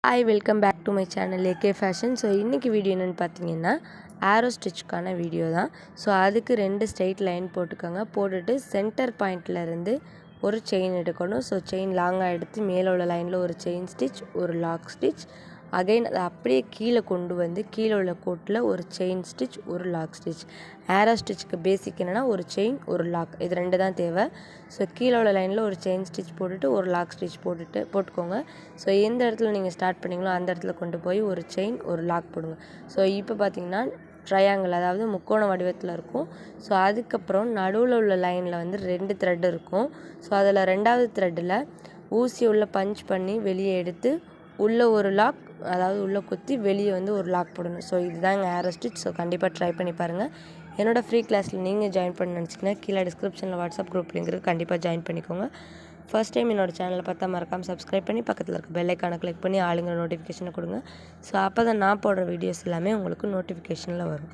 Hi welcome back to my channel AK fashion. So இன்றைக்கி video என்னென்னு பார்த்தீங்கன்னா ஆரோ ஸ்டிச்சுக்கான video தான். ஸோ அதுக்கு 2 ஸ்ட்ரெயிட் லைன் போட்டுக்கோங்க. போட்டுட்டு சென்டர் பாயிண்ட்லேருந்து ஒரு செயின் எடுக்கணும். ஸோ செயின் லாங்காக எடுத்து மேலே உள்ள லைனில் ஒரு செயின் ஸ்டிச், ஒரு லாக் ஸ்டிச், அகைன் அதை அப்படியே கீழே கொண்டு வந்து கீழே உள்ள கோட்டில் ஒரு செயின் ஸ்டிச், ஒரு லாக் ஸ்டிச். ஆரோ ஸ்டிச்சுக்கு பேசிக் என்னென்னா ஒரு செயின், ஒரு லாக், இது 2 தான் தேவை. ஸோ கீழே உள்ள லைனில் ஒரு செயின் ஸ்டிச் போட்டுட்டு ஒரு லாக் ஸ்டிச் போட்டுக்கோங்க. ஸோ எந்த இடத்துல நீங்கள் ஸ்டார்ட் பண்ணிங்களோ அந்த இடத்துல கொண்டு போய் ஒரு செயின், ஒரு லாக் போடுங்க. ஸோ இப்போ பார்த்தீங்கன்னா ட்ரையாங்கிள், அதாவது முக்கோண வடிவத்தில் இருக்கும். ஸோ அதுக்கப்புறம் நடுவில் உள்ள லைனில் வந்து 2 த்ரெட் இருக்கும். ஸோ அதில் 2வது த்ரெட்டில் ஊசி உள்ள பஞ்ச் பண்ணி வெளியே எடுத்து உள்ளே ஒரு லாக், அதாவது உள்ளே குத்தி வெளியே வந்து ஒரு லாக் போடணும். ஸோ இதுதாங்க ஆரோ ஸ்டிச். ஸோ கண்டிப்பாக ட்ரை பண்ணி பாருங்கள். என்னோடய ஃப்ரீ கிளாஸில் நீங்கள் ஜாயின் பண்ண நினச்சிங்கன்னா கீழே டிஸ்கிரிப்ஷனில் வாட்ஸ்அப் குரூப் லிங்க் இருக்குது, கண்டிப்பாக ஜாயின் பண்ணிக்கோங்க. ஃபர்ஸ்ட் டைம் என்னோடய சேனலை பார்த்தா மறக்காமல் சப்ஸ்கிரைப் பண்ணி பக்கத்தில் இருக்க பெல் ஐக்கானை கிளிக் பண்ணி ஆளுங்கிற நோட்டிஃபிகேஷனை கொடுங்க. ஸோ அப்போ தான் நான் போடுற வீடியோஸ் எல்லாமே உங்களுக்கு நோட்டிஃபிகேஷனில் வரும்.